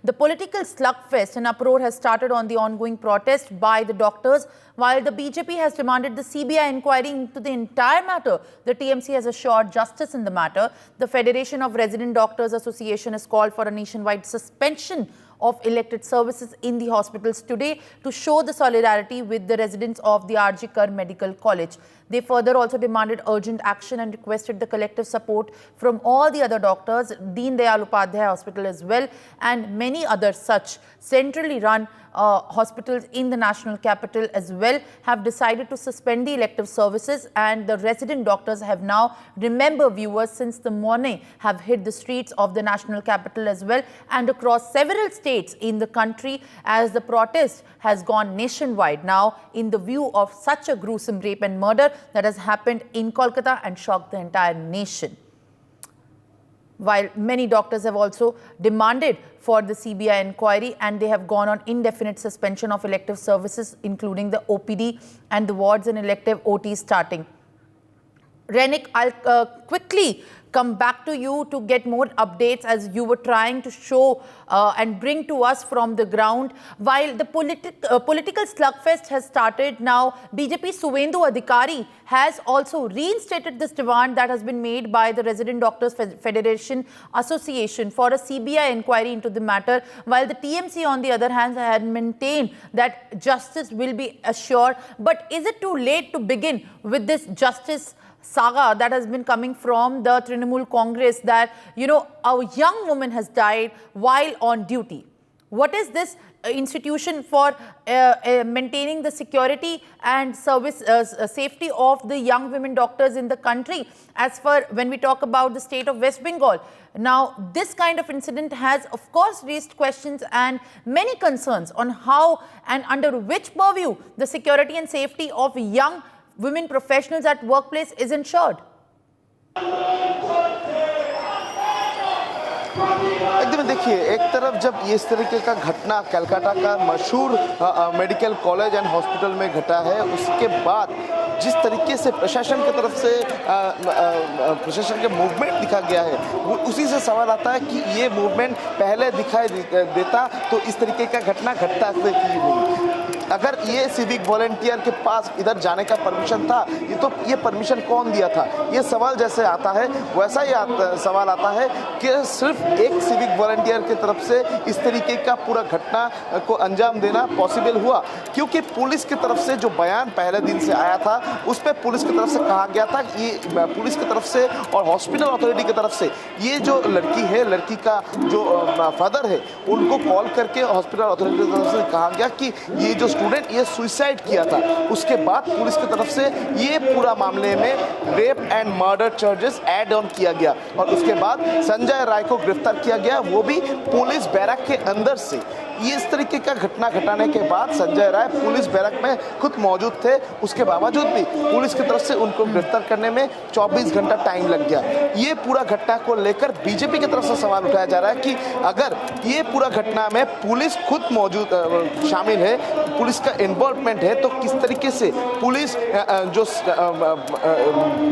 The political slugfest and uproar has started on the ongoing protest by the doctors. While the BJP has demanded the CBI inquiry into the entire matter, the TMC has assured justice in the matter. The Federation of Resident Doctors Association has called for a nationwide suspension of elected services in the hospitals today to show the solidarity with the residents of the R.G. Kar Medical College. They further also demanded urgent action and requested the collective support from all the other doctors, Deen Dayal Upadhyay Hospital as well, and many other such centrally run hospitals in the national capital as well have decided to suspend the elective services, and the resident doctors have now, remember viewers, since the morning have hit the streets of the national capital as well and across several states in the country as the protest has gone nationwide now in the view of such a gruesome rape and murder that has happened in Kolkata and shocked the entire nation. While many doctors have also demanded for the CBI inquiry and they have gone on indefinite suspension of elective services, including the OPD and the wards and elective OT starting. Renik, I'll quickly come back to you to get more updates as you were trying to show and bring to us from the ground. While the political slugfest has started now, BJP Suvendu Adhikari has also reinstated this demand that has been made by the Resident Doctors Federation Association for a CBI inquiry into the matter, while the TMC on the other hand had maintained that justice will be assured. But is it too late to begin with this justice saga that has been coming from the Trinamool Congress that, you know, a young woman has died while on duty? What is this institution for maintaining the security and service safety of the young women doctors in the country as for when we talk about the state of West Bengal? Now, this kind of incident has, of course, raised questions and many concerns on how and under which purview the security and safety of young women professionals at workplace is ensured. एकदम देखिए, एक तरफ जब ये इस तरीके का घटना कलकत्ता का मशहूर मेडिकल कॉलेज एंड हॉस्पिटल में घटा है, उसके बाद जिस तरीके से प्रशासन की तरफ से प्रशासन के मूवमेंट दिखा गया है, वो उसी से सवाल आता है कि ये मूवमेंट पहले दिखाई देता तो इस तरीके का घटना घटता क्यों नहीं। अगर ये सिविक वॉलंटियर के पास इधर जाने का परमिशन था, ये परमिशन कौन दिया था? ये सवाल जैसे आता है वैसा ही सवाल आता है कि सिर्फ एक सिविक वॉलंटियर की तरफ से इस तरीके का पूरा घटना को अंजाम देना पॉसिबल हुआ, क्योंकि पुलिस की तरफ से जो बयान पहले दिन से आया था उस पर पुलिस की तरफ से कहा गया था, ये पुलिस की तरफ से और हॉस्पिटल अथॉरिटी की तरफ से ये जो लड़की है, लड़की का जो फादर है, उनको कॉल करके हॉस्पिटल अथॉरिटी की तरफ से कहा गया कि ये जो स्टूडेंट ये सुसाइड किया था। उसके बाद पुलिस की तरफ से ये पूरा मामले में rape and murder charges add on किया गया और उसके बाद संजय राय को गिरफ्तार किया गया, वो भी पुलिस बैरक के अंदर से। ये इस तरीके का घटना घटाने के बाद संजय राय पुलिस बैरक में खुद मौजूद थे, उसके बावजूद भी पुलिस की तरफ से उनको गिरफ्तार करने में 24 घंटा टाइम लग गया। ये पूरा घटना को लेकर बीजेपी की तरफ से सवाल उठाया जा रहा है कि अगर ये पूरा घटना में पुलिस खुद मौजूद शामिल है, पुलिस का इन्वॉल्वमेंट है, तो किस तरीके से पुलिस जो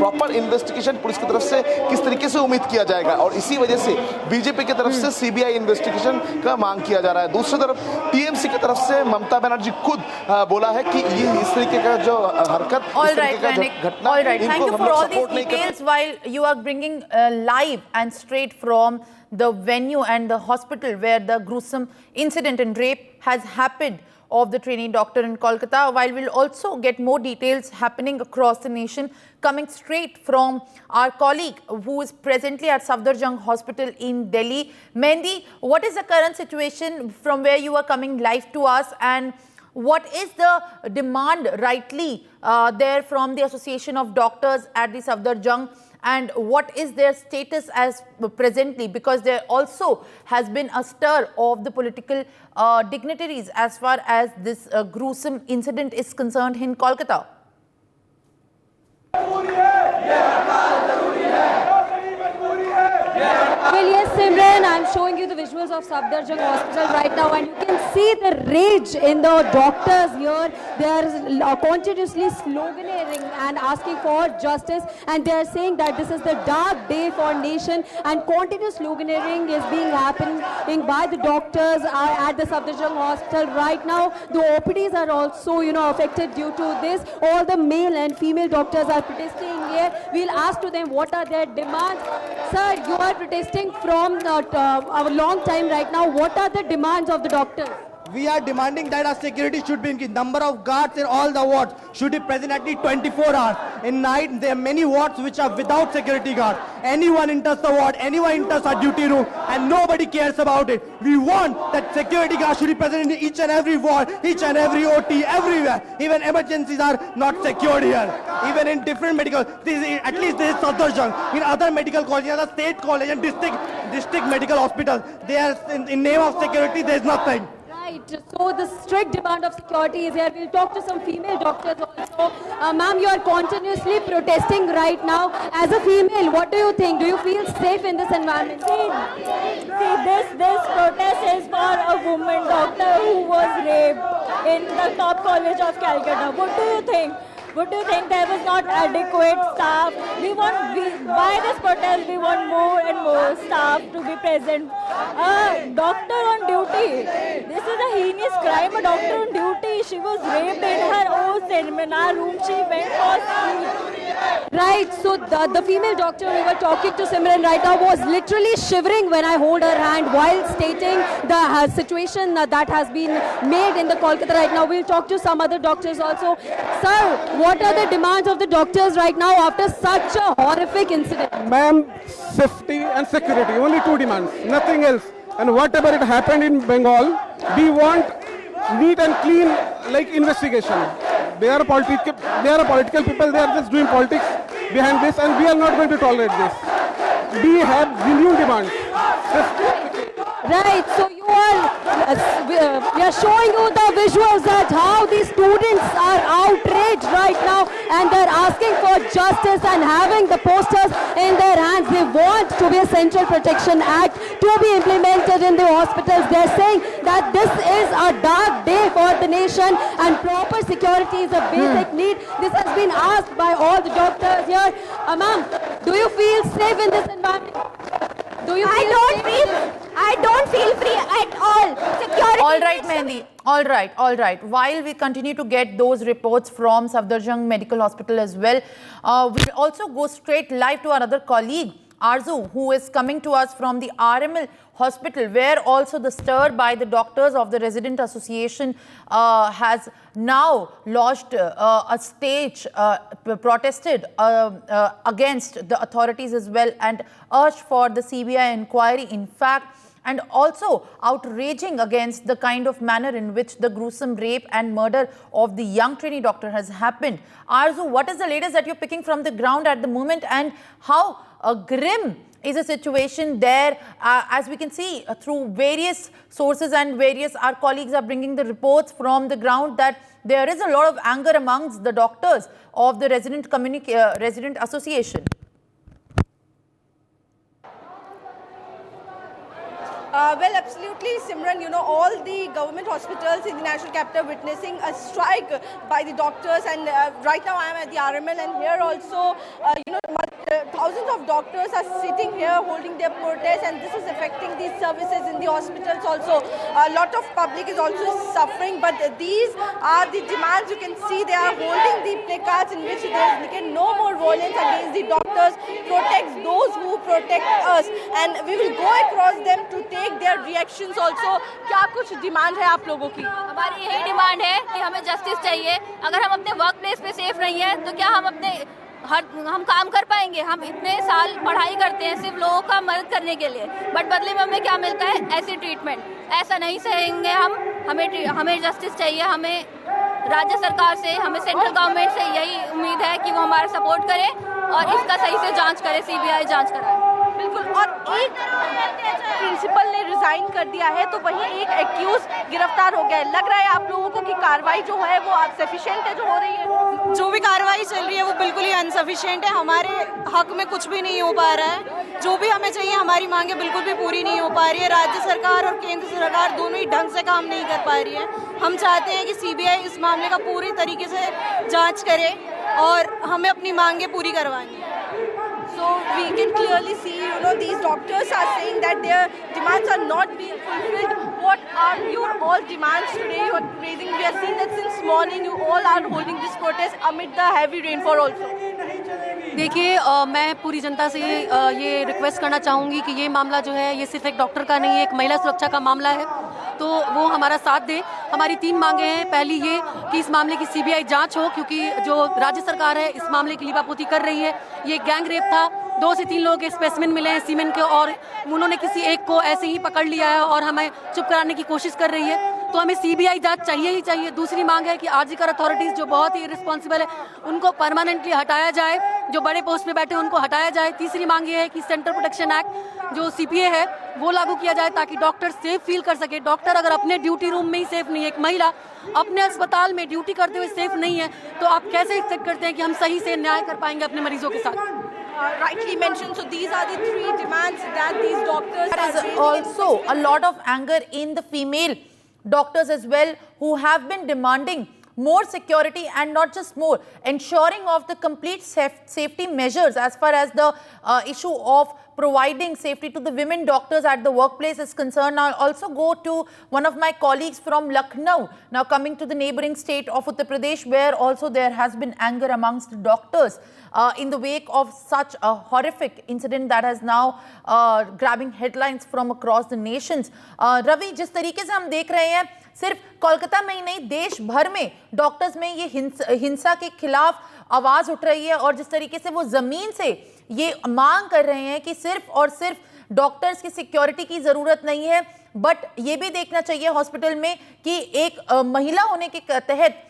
प्रॉपर इन्वेस्टिगेशन पुलिस की तरफ से किस तरीके से उम्मीद किया जाएगा, और इसी वजह से बीजेपी की तरफ से सीबीआई इन्वेस्टिगेशन का मांग किया जा रहा है। दूसरी तरफ टीएमसी की तरफ से ममता बनर्जी खुद बोला है कि ये इस तरीके का जो हरकत, All right, thank you for all these details while you are bringing live and straight from the venue and the hospital where the gruesome incident and rape has happened of the trainee doctor in Kolkata, while we'll also get more details happening across the nation coming straight from our colleague who is presently at Safdarjung Hospital in Delhi. Mehndi, what is the current situation from where you are coming live to us, and what is the demand rightly there from the Association of Doctors at the Safdarjung, and what is their status as presently, because there also has been a stir of the political dignitaries as far as this gruesome incident is concerned in Kolkata? Yeah. Well, yes, Simran, I'm showing you the visuals of Safdarjung Hospital right now, and you can see the rage in the doctors here. They are continuously sloganeering and asking for justice, and they are saying that this is the dark day for nation, and continuous sloganeering is being happening by the doctors at the Safdarjung Hospital right now. The OPDs are also, affected due to this. All the male and female doctors are protesting here. We'll ask to them what are their demands. Sir, you are protesting from a long time right now. What are the demands of the doctors? We are demanding that our security should be increased. Number of guards in all the wards should be present at least 24 hours. In night, there are many wards which are without security guards. Anyone enters the ward, anyone enters our duty room, and nobody cares about it. We want that security guards should be present in each and every ward, each and every OT, everywhere. Even emergencies are not secured here. Even in different medical, at least this is Safdarjung. In other medical colleges, other state college and district medical hospitals, they are in name of security, there is nothing. Right, so the strict demand of security is here. We'll talk to some female doctors also. Ma'am, you are continuously protesting right now. As a female, what do you think? Do you feel safe in this environment? See, this protest is for a woman doctor who was raped in the top college of Calcutta. What do you think? What do you think? There was not adequate staff. By this protest, we want more and more staff to be present. A doctor on duty. This is a heinous crime. A doctor on duty. She was raped in her own seminar room. She went for sleep. Right, so the female doctor we were talking to, Simran, right now was literally shivering when I hold her hand while stating the situation that has been made in the Kolkata right now. We'll talk to some other doctors also. Sir, what are the demands of the doctors right now after such a horrific incident? Ma'am, safety and security, only two demands, nothing else. And whatever it happened in Bengal, we want neat and clean investigation. They are political people, they are just doing politics behind this, and we are not going to tolerate this. We have genuine demands. Right, so we are showing you the visuals that how these students are outraged right now, and they're asking for justice and having the posters in their hands. They want to be a Central Protection Act to be implemented in the hospitals. They're saying that this is a dark day for the nation and proper security is a basic need. This has been asked by all the doctors here. Ma'am, do you feel safe in this environment? I don't feel free at all. Security. All right, Mehendi. All right. While we continue to get those reports from Safdarjung Medical Hospital as well, we'll also go straight live to our other colleague, Arzu, who is coming to us from the RML Hospital, where also the stir by the doctors of the Resident Association has now lodged a stage, protested against the authorities as well and urged for the CBI inquiry, in fact, and also outraging against the kind of manner in which the gruesome rape and murder of the young trainee doctor has happened. Arzu, what is the latest that you're picking from the ground at the moment, and how grim is a situation there? As we can see through various sources and our colleagues are bringing the reports from the ground that there is a lot of anger amongst the doctors of the Resident Association. Well, absolutely, Simran. All the government hospitals in the national capital witnessing a strike by the doctors, and right now I am at the RML, and here also, thousands of doctors are sitting here holding their protest, and this is affecting these services in the hospitals also. A lot of public is also suffering, but these are the demands. You can see they are holding the placards in which there is no more violence against the doctors, protects those who protect us, and we will go across them to take their reactions also. क्या कुछ demand है आप लोगों की? हमारी यही demand है कि हमें जस्टिस चाहिए. अगर हम अपने वर्क प्लेस पे सेफ नहीं है तो क्या हम काम कर पाएंगे? हम इतने साल पढ़ाई करते हैं सिर्फ लोगों का मदद करने के लिए, बट बदले में हमें क्या मिलता है? ऐसी ट्रीटमेंट. ऐसा नहीं सहेंगे हम. हमें जस्टिस चाहिए. हमें राज्य सरकार से, हमें सेंट्रल गवर्नमेंट से यही उम्मीद है कि वो हमारा सपोर्ट करे और इसका सही से जांच करे, CBI जांच कराए. बिल्कुल. और एक प्रिंसिपल ने रिजाइन कर दिया है तो वहीं एक एक्यूज गिरफ्तार हो गया है। लग रहा है आप लोगों को कि कार्रवाई जो है वो आप सफिशिएंट है जो हो रही है? जो भी कार्रवाई चल रही है वो बिल्कुल ही अनसफिशिएंट है। हमारे हक में कुछ भी नहीं हो पा रहा है। जो भी हमें चाहिए, हमारी मांगे बिल्कुल भी पूरी नहीं हो पा रही है। राज्य सरकार और केंद्र सरकार दोनों ही ढंग से काम नहीं कर पा रही है। हम चाहते हैं कि सीबीआई इस मामले का पूरी तरीके से जांच करे और हमें अपनी मांगे पूरी करवानी है। So we can clearly see, these doctors are saying that their demands are not being fulfilled. What are your all demands today you are raising? We have seen that since morning you all are holding this protest amid the heavy rainfall also. देखिए, मैं पूरी जनता से ये request करना चाहूँगी कि ये मामला जो है ये सिर्फ एक डॉक्टर का नहीं है, एक महिला सुरक्षा का मामला है, तो वो हमारा साथ दें। हमारी 3 मांगे हैं। पहली ये कि इस मामले की सीबीआई जांच हो, क्योंकि जो राज्य सरकार है इस मामले की लीपापोती कर रही है। ये गैंग रेप था, 2 से 3 लोगों के स्पेसिमेन मिले हैं सीमेंट के, और उन्होंने किसी एक को ऐसे ही पकड़ लिया है और हमें चुप कराने की कोशिश कर रही है। तो हमें सीबीआई जांच चाहिए ही चाहिए। दूसरी मांग है कि आरजीकर अथॉरिटीज़ जो बहुत ही रिस्पॉन्सिबल है उनको परमानेंटली हटाया जाए, जो बड़े पोस्ट पे बैठे हैं उनको हटाया जाए। तीसरी मांग ये है कि सेंट्रल प्रोटेक्शन एक्ट जो सीपीए है वो लागू किया जाए ताकि डॉक्टर सेफ फील कर सके। डॉक्टर अगर अपने ड्यूटी रूम में ही सेफ नहीं है, एक महिला अपने अस्पताल में ड्यूटी करते हुए सेफ नहीं है, तो आप कैसे एक्सपेक्ट करते हैं कि हम सही से न्याय कर पाएंगे अपने मरीजों के साथ? Rightly mentioned. So these are the 3 demands that these doctors There are is raising. also a lot of anger in the female doctors as well, who have been demanding more security, and not just more, ensuring of the complete safety measures as far as the issue of providing safety to the women doctors at the workplace is concerned. I'll also go to one of my colleagues from Lucknow, now coming to the neighboring state of Uttar Pradesh, where also there has been anger amongst doctors in the wake of such a horrific incident that has now grabbing headlines from across the nations. Ravi, जिस तरीके से हम देख रहे हैं, सिर्फ कोलकाता में ही नहीं देश भर में डॉक्टर्स में ये हिंसा के खिलाफ आवाज उठ रही है, और जिस तरीके से वो जमीन से ये मांग कर रहे हैं कि सिर्फ और सिर्फ डॉक्टर्स की सिक्योरिटी की जरूरत नहीं है, बट ये भी देखना चाहिए हॉस्पिटल में कि एक महिला होने के तहत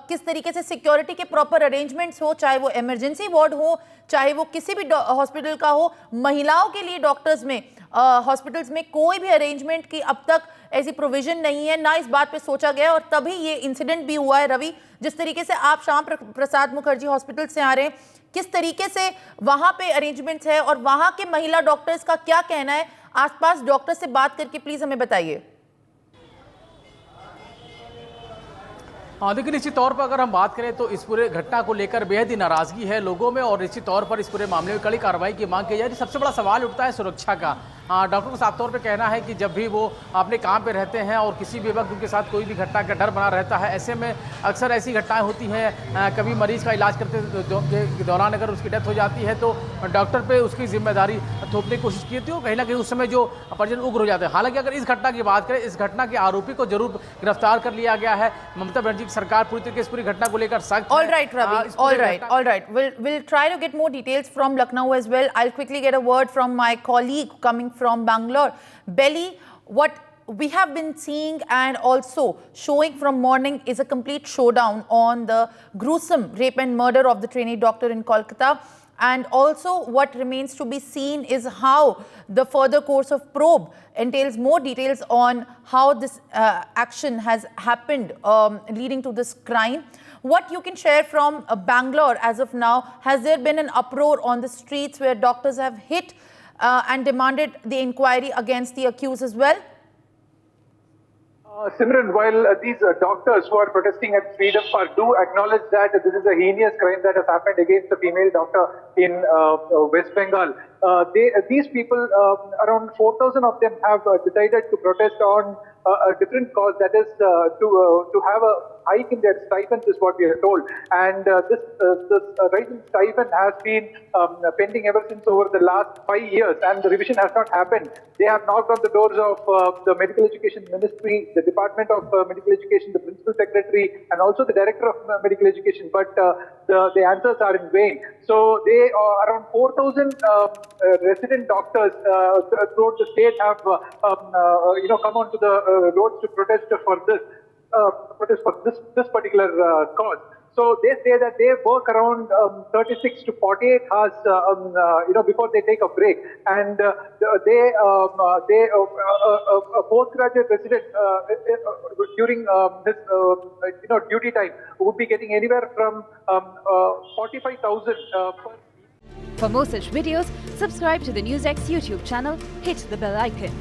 किस तरीके से सिक्योरिटी के प्रॉपर अरेंजमेंट्स हो, चाहे वो इमरजेंसी वार्ड हो, चाहे वो किसी भी हॉस्पिटल का हो। महिलाओं के लिए डॉक्टर्स में हॉस्पिटल्स में कोई भी अरेंजमेंट की अब तक ऐसी प्रोविजन नहीं है, ना इस बात पे सोचा गया, और तभी ये इंसिडेंट भी हुआ है। रवि, जिस तरीके से आप श्याम प्रसाद मुखर्जी हॉस्पिटल से आ रहे हैं, किस तरीके से वहां पे अरेंजमेंट्स है और वहां के महिला डॉक्टर्स का क्या कहना है? आसपास डॉक्टर से बात करके प्लीज हमें बताइए। हाँ, देखिए, निश्चित तौर पर अगर हम बात करें तो इस पूरे घटना को लेकर बेहद ही नाराजगी है लोगों में, और निश्चित तौर पर इस पूरे मामले में कड़ी कार्रवाई की मांग की जा रही है। सबसे बड़ा सवाल उठता है सुरक्षा का। डॉक्टर का साफ तौर पे कहना है कि जब भी वो अपने काम पे रहते हैं और किसी भी वक्त उनके साथ कोई भी घटना का डर बना रहता है, ऐसे में अक्सर ऐसी घटनाएं होती हैं। कभी मरीज का इलाज करते के दौरान अगर उसकी डेथ हो जाती है तो डॉक्टर पे उसकी जिम्मेदारी थोपने की कोशिश की थी, और कहीं ना कहीं उस समय जो परिजन उग्र हो जाते हैं। हालांकि अगर इस घटना की बात करें, इस घटना के आरोपी को जरूर गिरफ्तार कर लिया गया है। ममता बनर्जी की सरकार पूरी तरीके से इस पूरी घटना को लेकर सख्त है। All right, Ravi. All right. We'll try to get more details from Lucknow as well. I'll quickly get a word from my colleague coming from Bangalore. Belly, what we have been seeing and also showing from morning is a complete showdown on the gruesome rape and murder of the trainee doctor in Kolkata. And also what remains to be seen is how the further course of probe entails more details on how this action has happened, leading to this crime. What you can share from Bangalore as of now, has there been an uproar on the streets where doctors have hit and demanded the inquiry against the accused as well? Simran, while these doctors who are protesting at Freedom Park do acknowledge that this is a heinous crime that has happened against a female doctor in West Bengal, these people, around 4,000 of them have decided to protest on a different cause, that is to have a hike in their stipends, is what we are told. And this rise in stipend has been pending ever since over the last 5 years, and the revision has not happened. They have knocked on the doors of the Medical Education Ministry, the Department of Medical Education, the Principal Secretary, and also the Director of Medical Education, but the answers are in vain. So they around 4,000 resident doctors throughout the state have come onto the roads to protest for this particular cause. So they say that they work around 36 to 48 hours, before they take a break. And a postgraduate resident during this, duty time would be getting anywhere from 45,000 per. For more such videos, subscribe to the NewsX YouTube channel, hit the bell icon.